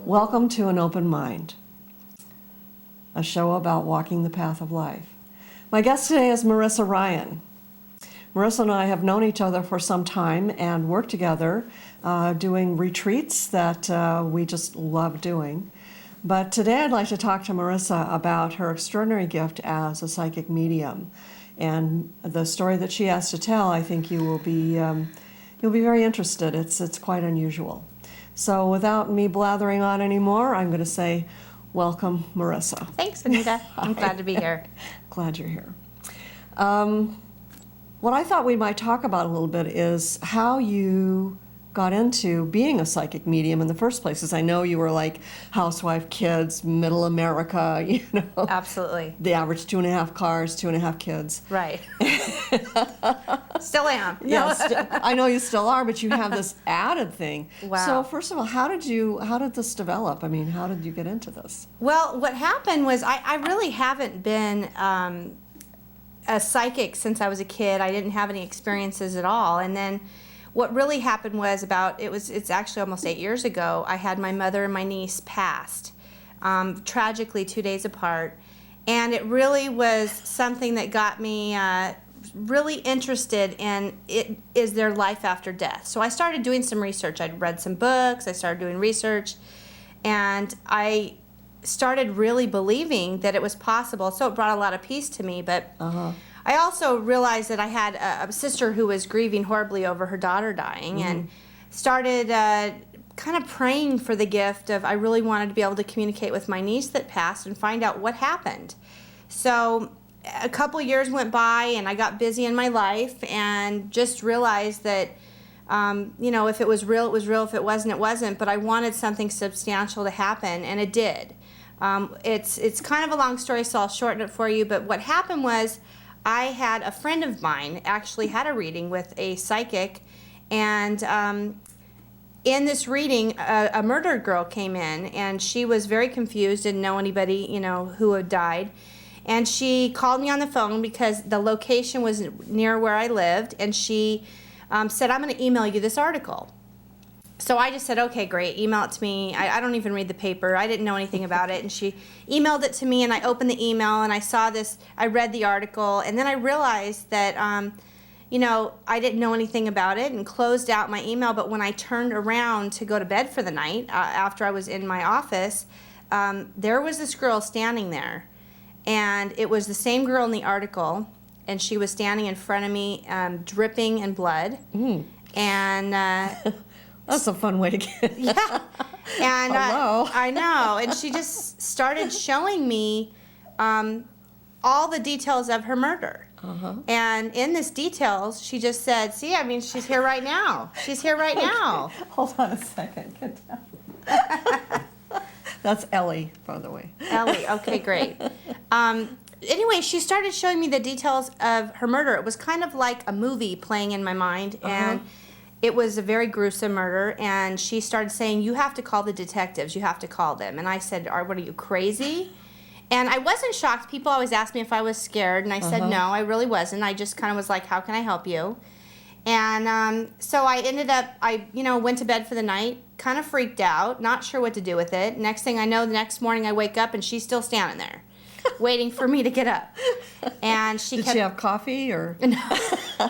Welcome to An Open Mind, a show about walking the path of life. My guest today is Marisa Ryan. Marisa and I have known each other for some time and worked together doing retreats that we just love doing. But today I'd like to talk to Marisa about her extraordinary gift as a psychic medium. And the story that she has to tell, I think you'll be very interested. It's quite unusual. So without me blathering on anymore, I'm going to say, welcome, Marisa. Thanks, Anita. I'm glad to be here. Glad you're here. What I thought we might talk about a little bit is how you got into being a psychic medium in the first place. Because I know you were like housewife, kids, middle America, you know. Absolutely. The average 2.5 cars, 2.5 kids. Right. Still am. Yes, I know you still are, but you have this added thing. Wow. So first of all, how did this develop? I mean, how did you get into this? Well, what happened was I really haven't been a psychic since I was a kid. I didn't have any experiences at all. And then what really happened was it's actually almost 8 years ago, I had my mother and my niece passed, tragically 2 days apart. And it really was something that got me really interested in is there life after death. So I started doing some research. I'd read some books, I started doing research, and I started really believing that it was possible. So it brought a lot of peace to me, but I also realized that I had a sister who was grieving horribly over her daughter dying, and started kind of praying for the gift of I really wanted to be able to communicate with my niece that passed and find out what happened. So a couple years went by and I got busy in my life and just realized that if it was real, it was real. If it wasn't, it wasn't. But I wanted something substantial to happen, and it did. It's kind of a long story, so I'll shorten it for you. But what happened was I had a friend of mine actually had a reading with a psychic, and in this reading, a murdered girl came in, and she was very confused, didn't know anybody, who had died. And she called me on the phone because the location was near where I lived, and she said, I'm going to email you this article. So I just said, okay, great, email it to me. I don't even read the paper. I didn't know anything about it. And she emailed it to me, and I opened the email, and I saw this. I read the article, and then I realized that, I didn't know anything about it and closed out my email. But when I turned around to go to bed for the night, after I was in my office, there was this girl standing there. And it was the same girl in the article, and she was standing in front of me, dripping in blood. And that's a fun way to get. Yeah, and hello. I know. And she just started showing me all the details of her murder. And in this details, she just said, "See, she's here right now. She's here right now." Hold on a second. Get down. That's Ellie, by the way. Ellie, okay, great. Anyway, she started showing me the details of her murder. It was kind of like a movie playing in my mind, and it was a very gruesome murder. And she started saying, you have to call the detectives. You have to call them. And I said, what are you, crazy? And I wasn't shocked. People always ask me if I was scared, and I said, no, I really wasn't. I just kind of was like, how can I help you? And so I ended up, went to bed for the night, kind of freaked out, not sure what to do with it. Next thing I know, the next morning I wake up and she's still standing there, waiting for me to get up. And Did she have coffee or?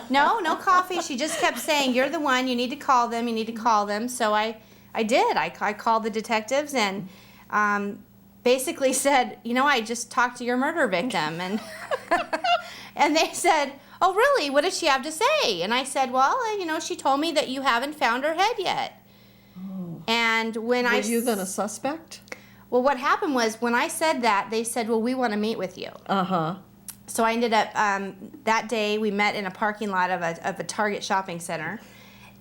No coffee. She just kept saying, you're the one, you need to call them, you need to call them. So I did. I called the detectives and basically said, I just talked to your murder victim. And and they said, oh, really? What did she have to say? And I said, well, she told me that you haven't found her head yet. Oh. And when Were you then a suspect? Well, what happened was when I said that, they said, well, we want to meet with you. So I ended up, that day, we met in a parking lot of a Target shopping center.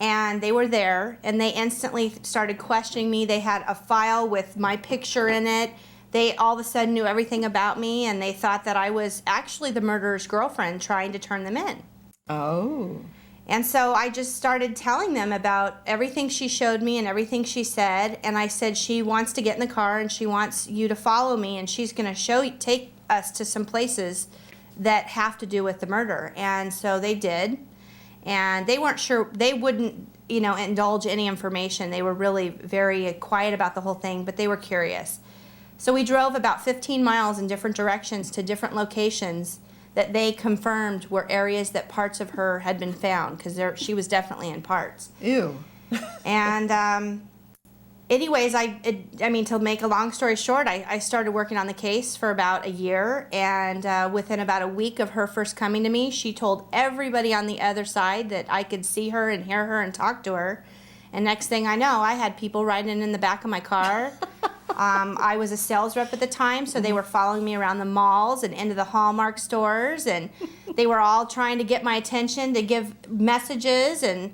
And they were there, and they instantly started questioning me. They had a file with my picture in it. They all of a sudden knew everything about me, and they thought that I was actually the murderer's girlfriend trying to turn them in. Oh. And so I just started telling them about everything she showed me and everything she said. And I said, she wants to get in the car and she wants you to follow me, and she's going to take us to some places that have to do with the murder. And so they did. And they weren't sure, they wouldn't, indulge any information. They were really very quiet about the whole thing, but they were curious. So we drove about 15 miles in different directions to different locations that they confirmed were areas that parts of her had been found, because she was definitely in parts. Ew. And anyways, to make a long story short, I started working on the case for about a year, and within about a week of her first coming to me, she told everybody on the other side that I could see her and hear her and talk to her. And next thing I know, I had people riding in the back of my car. I was a sales rep at the time, so they were following me around the malls and into the Hallmark stores, and they were all trying to get my attention to give messages. And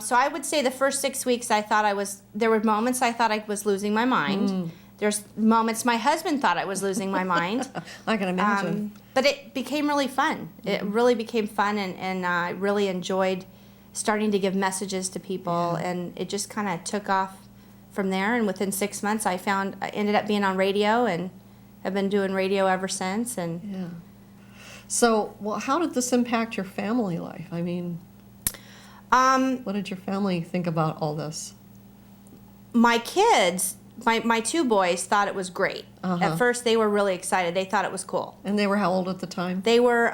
so I would say the first 6 weeks there were moments I thought I was losing my mind. There's moments my husband thought I was losing my mind. I can imagine. But it became really fun. It really became fun, and I really enjoyed starting to give messages to people, and it just kind of took off from there. And within 6 months, I ended up being on radio, and have been doing radio ever since. And Yeah. So, how did this impact your family life? I mean, what did your family think about all this? My kids, my two boys, thought it was great. Uh-huh. At first, they were really excited. They thought it was cool. And they were how old at the time? They were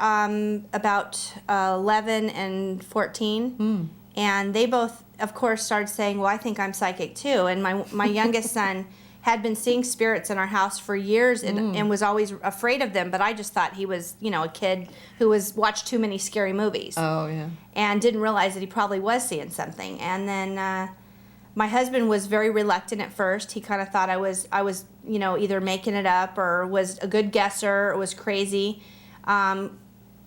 about 11 and 14. And they both, of course, started saying, well, I think I'm psychic too. And my youngest son had been seeing spirits in our house for years, and was always afraid of them. But I just thought he was, a kid who watched too many scary movies. Oh, yeah. And didn't realize that he probably was seeing something. And then my husband was very reluctant at first. He kind of thought I was either making it up or was a good guesser or was crazy.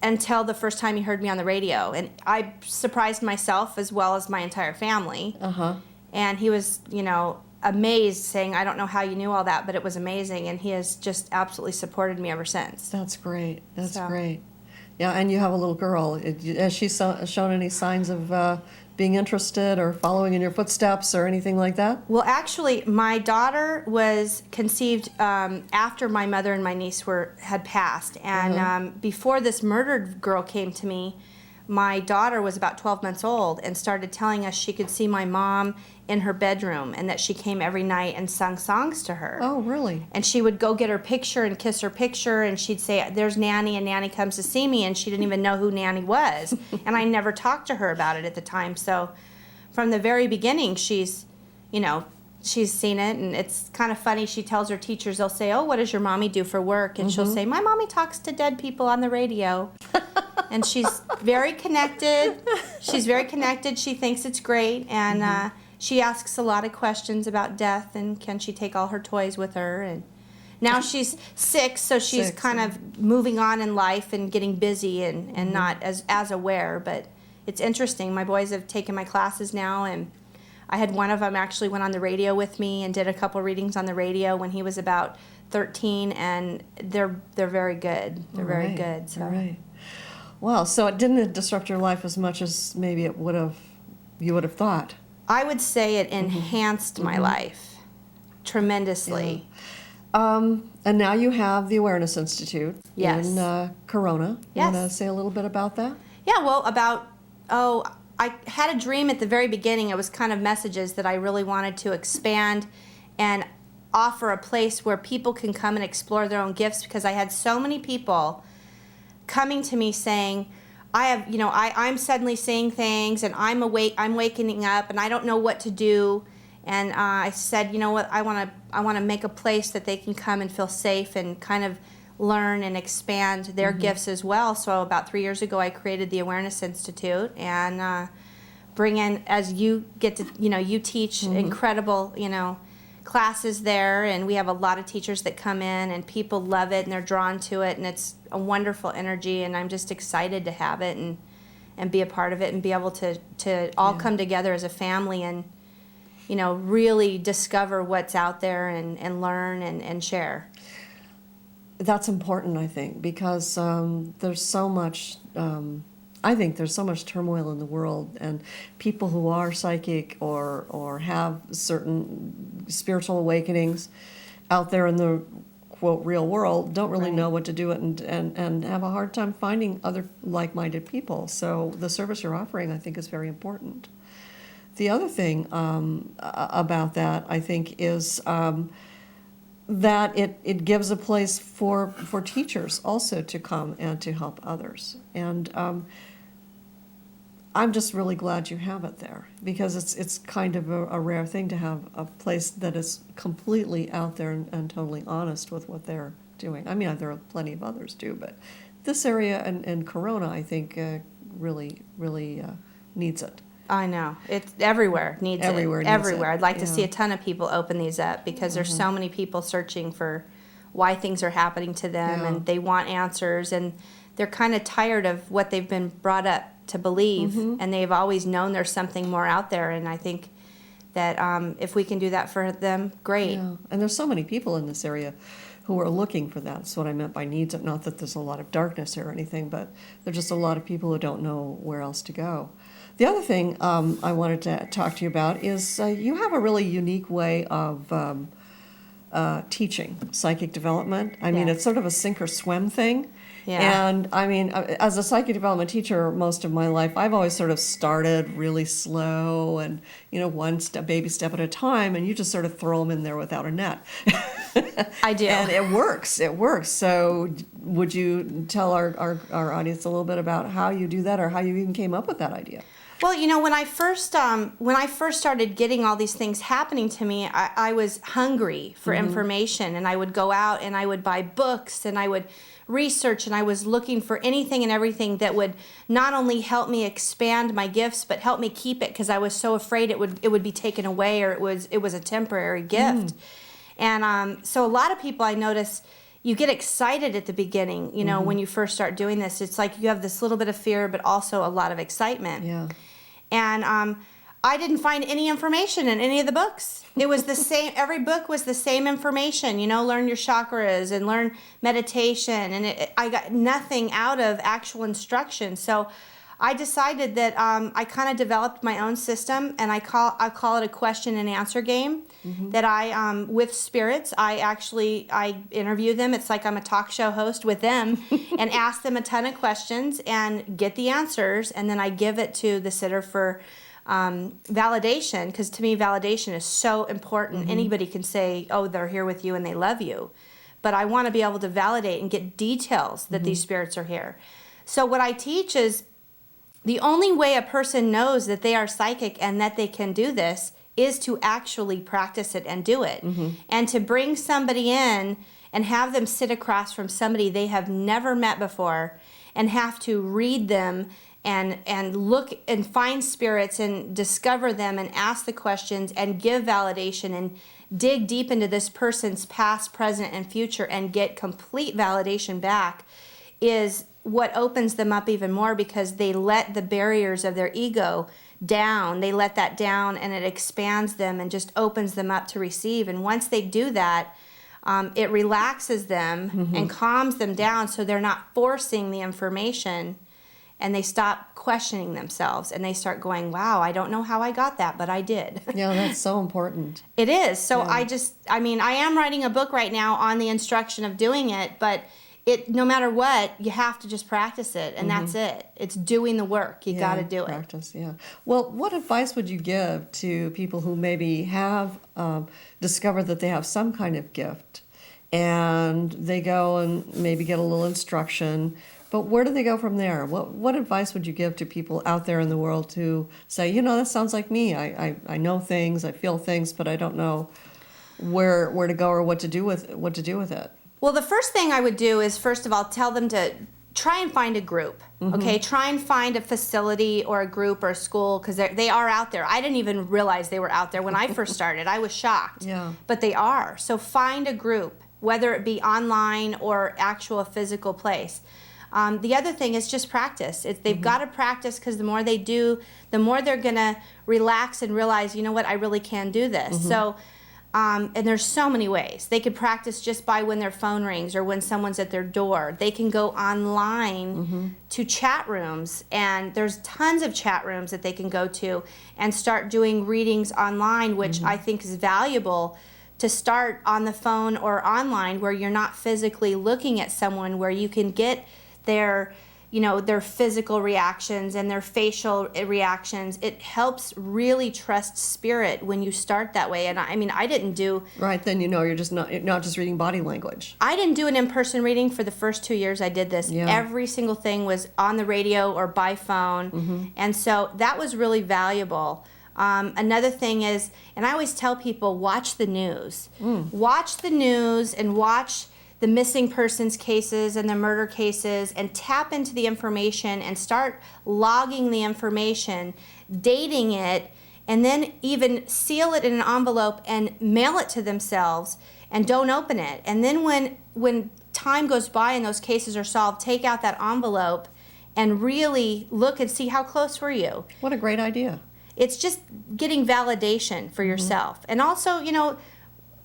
Until the first time he heard me on the radio. And I surprised myself as well as my entire family. Uh-huh. And he was, amazed, saying, I don't know how you knew all that, but it was amazing. And he has just absolutely supported me ever since. That's great. That's great. Yeah, and you have a little girl. Has she shown any signs of being interested or following in your footsteps or anything like that? Well, actually, my daughter was conceived after my mother and my niece had passed. And before this murdered girl came to me, my daughter was about 12 months old and started telling us she could see my mom in her bedroom, and that she came every night and sung songs to her. Oh, really? And she would go get her picture and kiss her picture, and she'd say, there's Nanny, and Nanny comes to see me, and she didn't even know who Nanny was. And I never talked to her about it at the time. So from the very beginning, she's seen it, and it's kind of funny. She tells her teachers, they'll say, oh, what does your mommy do for work? And she'll say, my mommy talks to dead people on the radio. And she's very connected. She's very connected. She thinks it's great. And she asks a lot of questions about death, and can she take all her toys with her? And now she's 6, so she's kind of moving on in life and getting busy and not as aware. But it's interesting. My boys have taken my classes now, and I had one of them actually went on the radio with me and did a couple readings on the radio when he was about 13, and they're very good. They're very good. So. All right. Wow, so it didn't disrupt your life as much as maybe you would have thought. I would say it enhanced my life tremendously. Yeah. And now you have the Awareness Institute in Corona. You Yes. want to say a little bit about that? Yeah, well, I had a dream at the very beginning. It was kind of messages that I really wanted to expand and offer a place where people can come and explore their own gifts, because I had so many people coming to me saying, I'm suddenly seeing things, and I'm wakening up, and I don't know what to do. And I said, you know what, I want to make a place that they can come and feel safe and kind of learn and expand their gifts as well. So about 3 years ago, I created the Awareness Institute, and bring in, as you get to, you teach incredible, classes there, and we have a lot of teachers that come in, and people love it, and they're drawn to it, and it's a wonderful energy, and I'm just excited to have it and be a part of it, and be able to all come together as a family and, really discover what's out there and learn and share. That's important, I think, because there's so much I think there's so much turmoil in the world, and people who are psychic or have certain spiritual awakenings out there in the quote real world don't really Right. know what to do and have a hard time finding other like-minded people. So the service you're offering, I think, is very important. The other thing about that, I think, is that it gives a place for teachers also to come and to help others. And I'm just really glad you have it there, because it's kind of a rare thing to have a place that is completely out there and totally honest with what they're doing. I mean, there are plenty of others too, but this area and Corona, I think, really needs it. I know. It's everywhere needs Everywhere it. needs Everywhere. it, I'd like to see yeah. a ton of people open these up, because there's so many people searching for why things are happening to them, Yeah. and they want answers, and they're kind of tired of what they've been brought up to believe, and they've always known there's something more out there, and I think that if we can do that for them, great. Yeah, and there's so many people in this area who are looking for that. That's what I meant by needs. Not that there's a lot of darkness here or anything, but there's just a lot of people who don't know where else to go. The other thing I wanted to talk to you about is you have a really unique way of teaching psychic development. I mean, Yeah. it's sort of a sink or swim thing. Yeah. And I mean, as a psychic development teacher most of my life, I've always sort of started really slow and, one baby step at a time, and you just sort of throw them in there without a net. I do. And it works. So would you tell our audience a little bit about how you do that, or how you even came up with that idea? Well, when I first started getting all these things happening to me, I was hungry for information, and I would go out and I would buy books and I would research, and I was looking for anything and everything that would not only help me expand my gifts, but help me keep it, because I was so afraid it would be taken away, or it was a temporary gift. And so a lot of people, I notice, you get excited at the beginning, when you first start doing this. It's like you have this little bit of fear, but also a lot of excitement. Yeah. And I didn't find any information in any of the books. It was the same. Every book was the same information. Learn your chakras and learn meditation. And I got nothing out of actual instruction. So I decided that I kind of developed my own system, and I call it a question and answer game. That I with spirits, I interview them. It's like I'm a talk show host with them, and ask them a ton of questions and get the answers, and then I give it to the sitter for validation, because to me validation is so important. Anybody can say, oh, they're here with you and they love you, but I want to be able to validate and get details that these spirits are here. So what I teach is the only way a person knows that they are psychic and that they can do this is to actually practice it and do it. And to bring somebody in and have them sit across from somebody they have never met before, and have to read them and look and find spirits and discover them and ask the questions and give validation and dig deep into this person's past, present, and future and get complete validation back is what opens them up even more, because they let the barriers of their ego down. They let that down, and it expands them and just opens them up to receive. And once they do that, it relaxes them and calms them down, so they're not forcing the information, and they stop questioning themselves, and they start going, wow, I don't know how I got that, but I did. Yeah, that's so important. It is. So Yeah. I am writing a book right now on the instruction of doing it, but no matter what, you have to just practice it, and that's it. It's doing the work. You got to do it. Practice, yeah. Well, what advice would you give to people who maybe have discovered that they have some kind of gift, and they go and maybe get a little instruction, but where do they go from there? What advice would you give to people out there in the world who say, that sounds like me. I know things, I feel things, but I don't know where to go or what to do with it. Well, the first thing I would do is, first of all, tell them to try and find a group, okay? Try and find a facility or a group or a school, because they are out there. I didn't even realize they were out there when I first started. I was shocked. Yeah. But they are. So find a group, whether it be online or actual physical place. The other thing is just practice. They've got to practice, because the more they do, the more they're going to relax and realize, you know what, I really can do this. So And there's so many ways. They could practice just by when their phone rings or when someone's at their door. They can go online to chat rooms, and there's tons of chat rooms that they can go to and start doing readings online, which I think is valuable to start on the phone or online, where you're not physically looking at someone, where you can get their their physical reactions and their facial reactions. It helps really trust spirit when you start that way. And I mean, I didn't do... Right, then you're just not just reading body language. I didn't do an in-person reading for the first 2 years I did this. Yeah. Every single thing was on the radio or by phone. And so that was really valuable. Another thing is, and I always tell people, watch the news. Watch the news and watch the missing persons cases and the murder cases, and tap into the information and start logging the information, dating it, and then even seal it in an envelope and mail it to themselves, and don't open it. And then when time goes by and those cases are solved, take out that envelope and really look and see how close were you. What a great idea. It's just getting validation for yourself. And also,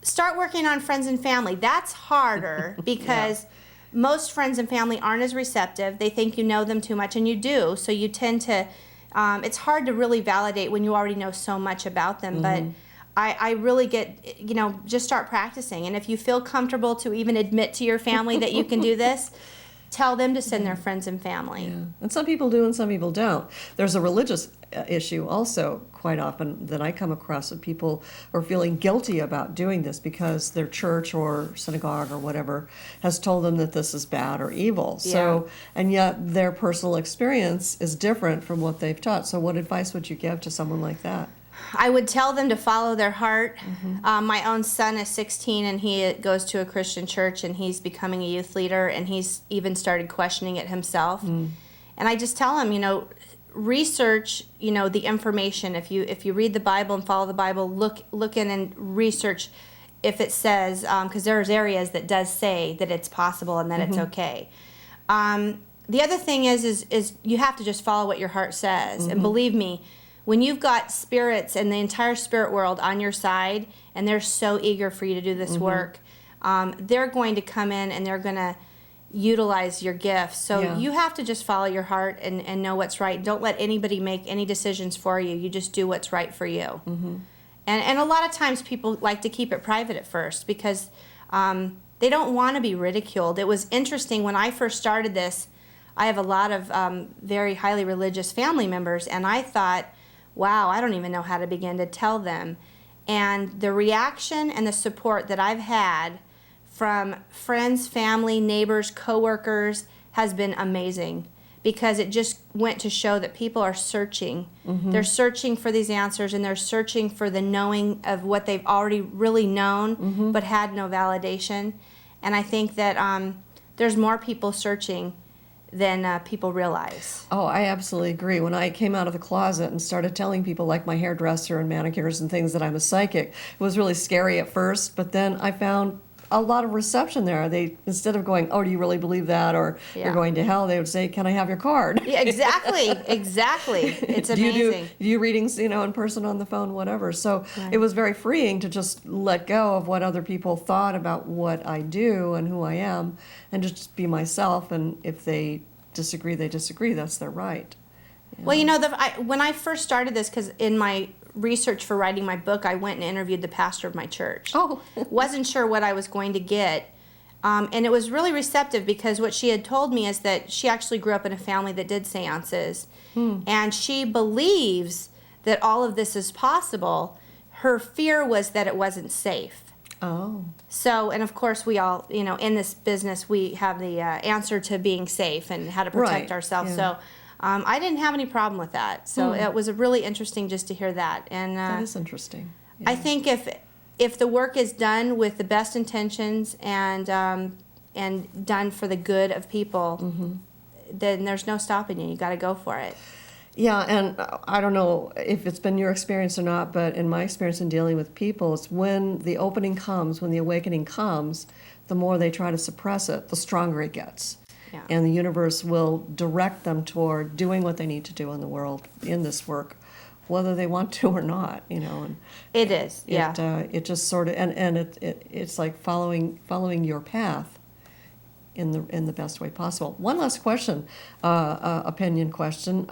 start working on friends and family. That's harder because most friends and family aren't as receptive. They think you know them too much, and you do. So you tend to, it's hard to really validate when you already know so much about them. But I really get, just start practicing. And if you feel comfortable to even admit to your family that you can do this, tell them to send their friends and family. Yeah. And some people do and some people don't. There's a religious issue also quite often that I come across, of people are feeling guilty about doing this because their church or synagogue or whatever has told them that this is bad or evil. So, and yet their personal experience is different from what they've taught. So what advice would you give to someone like that? I would tell them to follow their heart. My own son is 16, and he goes to a Christian church, and he's becoming a youth leader, and he's even started questioning it himself. And I just tell him, research, the information. If you read the Bible and follow the Bible, look in and research if it says, because there's areas that does say that it's possible and that it's okay. The other thing is you have to just follow what your heart says. And believe me, when you've got spirits and the entire spirit world on your side, and they're so eager for you to do this work, they're going to come in and they're going to utilize your gifts. So you have to just follow your heart and know what's right. Don't let anybody make any decisions for you. You just do what's right for you. And a lot of times people like to keep it private at first because they don't want to be ridiculed. It was interesting when I first started this. I have a lot of very highly religious family members, and I thought, wow, I don't even know how to begin to tell them. And the reaction and the support that I've had from friends, family, neighbors, coworkers has been amazing, because it just went to show that people are searching. They're searching for these answers, and they're searching for the knowing of what they've already really known but had no validation. And I think that there's more people searching than people realize. Oh, I absolutely agree. When I came out of the closet and started telling people, like my hairdresser and manicures and things, that I'm a psychic, it was really scary at first, but then I found a lot of reception there. They, instead of going, oh, do you really believe that, or you're going to hell, they would say, can I have your card? Yeah, exactly. It's amazing. Do you readings, in person, on the phone, whatever. So it was very freeing to just let go of what other people thought about what I do and who I am, and just be myself. And if they disagree, they disagree. That's their right. Well, when I first started this, because in my research for writing my book, I went and interviewed the pastor of my church. Oh. Wasn't sure what I was going to get. And it was really receptive, because what she had told me is that she actually grew up in a family that did seances. And she believes that all of this is possible. Her fear was that it wasn't safe. Oh. So, and of course we all, in this business, we have the answer to being safe and how to protect ourselves. Yeah. So I didn't have any problem with that. So it was really interesting just to hear that. And That is interesting. Yeah. I think if the work is done with the best intentions and done for the good of people, then there's no stopping you. You got to go for it. Yeah, and I don't know if it's been your experience or not, but in my experience in dealing with people, it's when the opening comes, when the awakening comes, the more they try to suppress it, the stronger it gets. Yeah. And the universe will direct them toward doing what they need to do in the world, in this work, whether they want to or not, and It is, yeah. it just sort of, and it's like following your path in the best way possible. One last question, opinion question.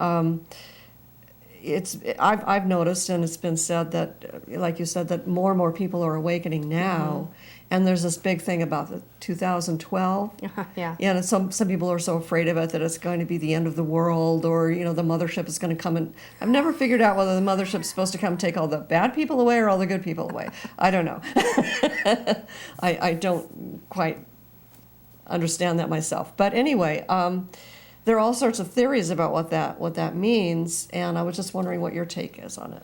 I've noticed, and it's been said that, like you said, that more and more people are awakening now, and there's this big thing about the 2012. Yeah. Yeah, and some people are so afraid of it that it's going to be the end of the world, or the mothership is going to come and. I've never figured out whether the mothership's supposed to come and take all the bad people away or all the good people away. I don't know. I don't quite understand that myself. But anyway, there are all sorts of theories about what that means, and I was just wondering what your take is on it.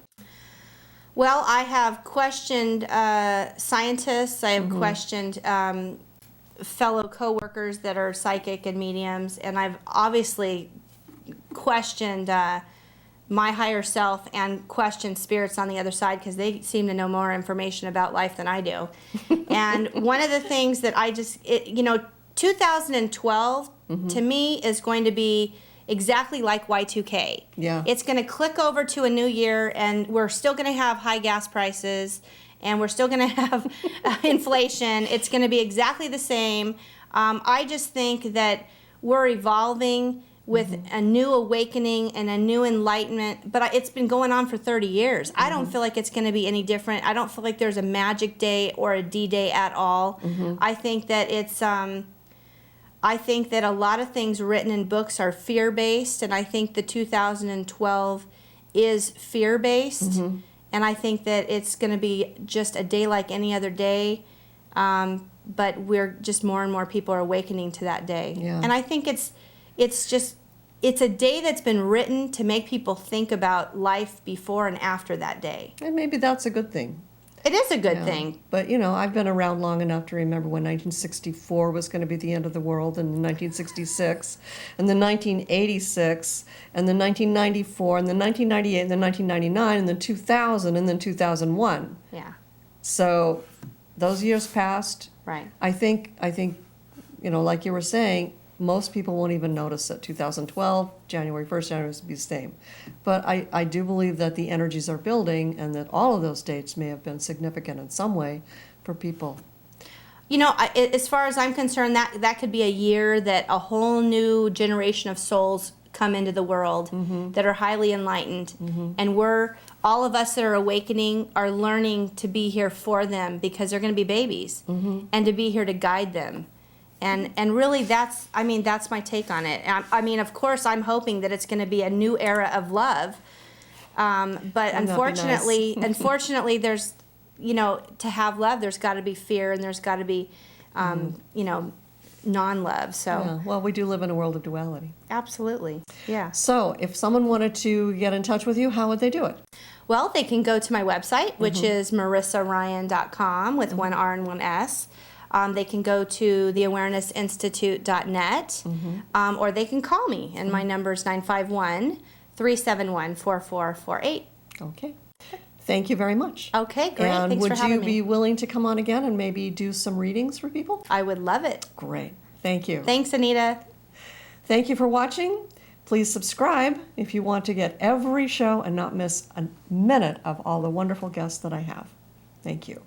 Well, I have questioned scientists. I have questioned fellow coworkers that are psychic and mediums, and I've obviously questioned my higher self and questioned spirits on the other side, because they seem to know more information about life than I do. And one of the things that 2012 to me is going to be exactly like Y2K. Yeah. It's going to click over to a new year, and we're still going to have high gas prices, and we're still going to have inflation. It's going to be exactly the same. I just think that we're evolving with a new awakening and a new enlightenment, but it's been going on for 30 years. I don't feel like it's going to be any different. I don't feel like there's a magic day or a D-Day at all. I think that it's I think that a lot of things written in books are fear-based, and I think the 2012 is fear-based, and I think that it's going to be just a day like any other day, but we're just more and more people are awakening to that day. Yeah. And I think it's a day that's been written to make people think about life before and after that day. And maybe that's a good thing. It is a good Yeah. thing. But, I've been around long enough to remember when 1964 was going to be the end of the world, and 1966, and then 1986, and then 1994, and then 1998, and then 1999, and then 2000, and then 2001. Yeah, So those years passed. right. I think, like you were saying, most people won't even notice that 2012, January 1st, January will be the same. But I do believe that the energies are building, and that all of those dates may have been significant in some way for people. As far as I'm concerned, that could be a year that a whole new generation of souls come into the world that are highly enlightened. And all of us that are awakening are learning to be here for them, because they're going to be babies, and to be here to guide them. And really, that's my take on it. Of course, I'm hoping that it's going to be a new era of love. But unfortunately, unfortunately, there's, to have love, there's got to be fear, and there's got to be, non-love. So Yeah. Well, we do live in a world of duality. absolutely, yeah. So if someone wanted to get in touch with you, how would they do it? Well, they can go to my website, which is marisaryan.com with one R and one S. They can go to theawarenessinstitute.net, or they can call me, and my number is 951-371-4448. Okay. Thank you very much. Okay, great. And Thanks for would having you me. be willing to come on again and maybe do some readings for people? I would love it. Great. Thank you. Thanks, Anita. Thank you for watching. Please subscribe if you want to get every show and not miss a minute of all the wonderful guests that I have. Thank you.